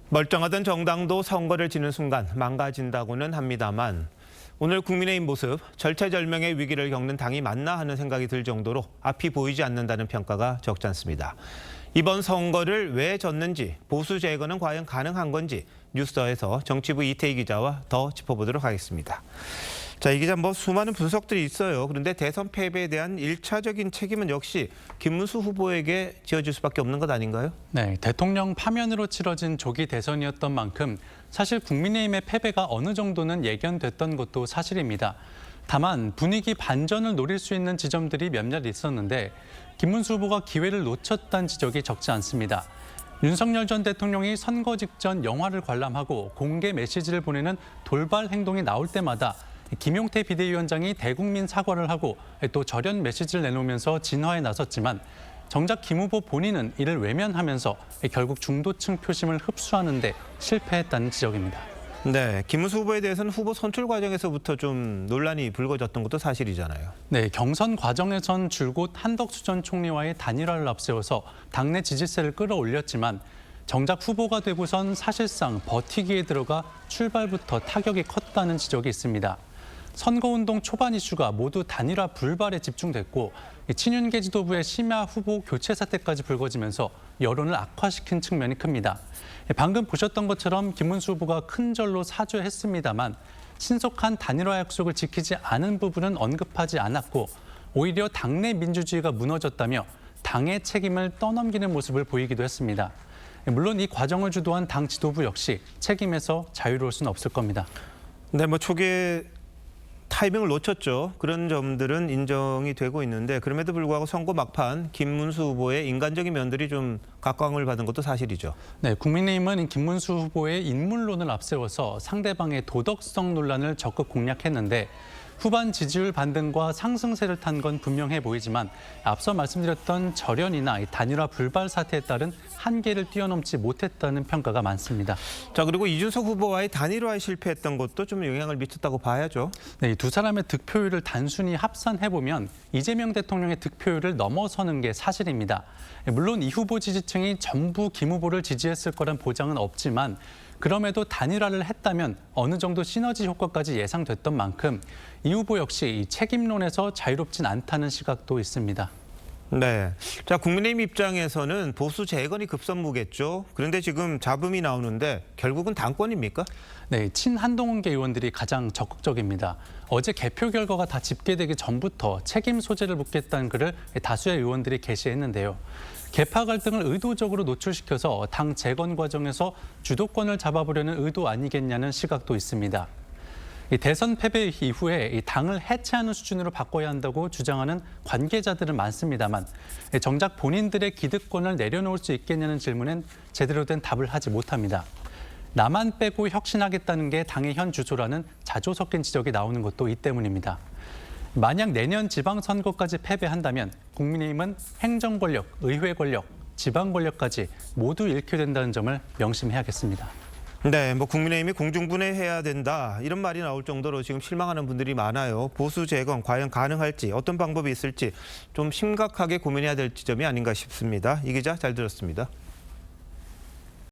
멀쩡하던 정당도 선거를 지는 순간 망가진다고는 합니다만 오늘 국민의힘 모습 절체절명의 위기를 겪는 당이 맞나 하는 생각이 들 정도로 앞이 보이지 않는다는 평가가 적지 않습니다. 이번 선거를 왜 졌는지, 보수 재건은 과연 가능한 건지 뉴스더에서 정치부 이태희 기자와 더 짚어보도록 하겠습니다. 자, 이 기자 수많은 분석들이 있어요. 그런데 대선 패배에 대한 1차적인 책임은 역시 김문수 후보에게 지어질 수밖에 없는 것 아닌가요? 네, 대통령 파면으로 치러진 조기 대선이었던 만큼 사실 국민의힘의 패배가 어느 정도는 예견됐던 것도 사실입니다. 다만 분위기 반전을 노릴 수 있는 지점들이 몇몇 있었는데 김문수 후보가 기회를 놓쳤다는 지적이 적지 않습니다. 윤석열 전 대통령이 선거 직전 영화를 관람하고 공개 메시지를 보내는 돌발 행동이 나올 때마다 김용태 비대위원장이 대국민 사과를 하고 또 절연 메시지를 내놓으면서 진화에 나섰지만 정작 김 후보 본인은 이를 외면하면서 결국 중도층 표심을 흡수하는 데 실패했다는 지적입니다. 네, 김문수 후보에 대해서는 후보 선출 과정에서부터 좀 논란이 불거졌던 것도 사실이잖아요. 네, 경선 과정에선 줄곧 한덕수 전 총리와의 단일화를 앞세워서 당내 지지세를 끌어올렸지만 정작 후보가 되고선 사실상 버티기에 들어가 출발부터 타격이 컸다는 지적이 있습니다. 선거운동 초반 이슈가 모두 단일화 불발에 집중됐고 친윤계 지도부의 심야 후보 교체 사태까지 불거지면서 여론을 악화시킨 측면이 큽니다. 방금 보셨던 것처럼 김문수 후보가 큰 절로 사죄했습니다만 신속한 단일화 약속을 지키지 않은 부분은 언급하지 않았고 오히려 당내 민주주의가 무너졌다며 당의 책임을 떠넘기는 모습을 보이기도 했습니다. 물론 이 과정을 주도한 당 지도부 역시 책임에서 자유로울 수는 없을 겁니다. 네, 초기에 타이밍을 놓쳤죠. 그런 점들은 인정이 되고 있는데 그럼에도 불구하고 선거 막판 김문수 후보의 인간적인 면들이 좀 각광을 받은 것도 사실이죠. 네, 국민의힘은 김문수 후보의 인물론을 앞세워서 상대방의 도덕성 논란을 적극 공략했는데 후반 지지율 반등과 상승세를 탄 건 분명해 보이지만 앞서 말씀드렸던 절연이나 단일화 불발 사태에 따른 한계를 뛰어넘지 못했다는 평가가 많습니다. 자, 그리고 이준석 후보와의 단일화에 실패했던 것도 좀 영향을 미쳤다고 봐야죠. 네, 이 두 사람의 득표율을 단순히 합산해보면 이재명 대통령의 득표율을 넘어서는 게 사실입니다. 물론 이 후보 지지층이 전부 김 후보를 지지했을 거란 보장은 없지만 그럼에도 단일화를 했다면 어느 정도 시너지 효과까지 예상됐던 만큼 이 후보 역시 이 책임론에서 자유롭진 않다는 시각도 있습니다. 네. 자, 국민의힘 입장에서는 보수 재건이 급선무겠죠. 그런데 지금 잡음이 나오는데 결국은 당권입니까? 네, 친한동훈계 의원들이 가장 적극적입니다. 어제 개표 결과가 다 집계되기 전부터 책임 소재를 묻겠다는 글을 다수의 의원들이 게시했는데요. 계파 갈등을 의도적으로 노출시켜서 당 재건 과정에서 주도권을 잡아보려는 의도 아니겠냐는 시각도 있습니다. 이 대선 패배 이후에 이 당을 해체하는 수준으로 바꿔야 한다고 주장하는 관계자들은 많습니다만 정작 본인들의 기득권을 내려놓을 수 있겠냐는 질문엔 제대로 된 답을 하지 못합니다. 나만 빼고 혁신하겠다는 게 당의 현 주소라는 자조 섞인 지적이 나오는 것도 이 때문입니다. 만약 내년 지방선거까지 패배한다면 국민의힘은 행정 권력, 의회 권력, 지방 권력까지 모두 잃게 된다는 점을 명심해야겠습니다. 네, 국민의힘이 공중분해해야 된다 이런 말이 나올 정도로 지금 실망하는 분들이 많아요. 보수 재건 과연 가능할지 어떤 방법이 있을지 좀 심각하게 고민해야 될 지점이 아닌가 싶습니다. 이 기자 잘 들었습니다.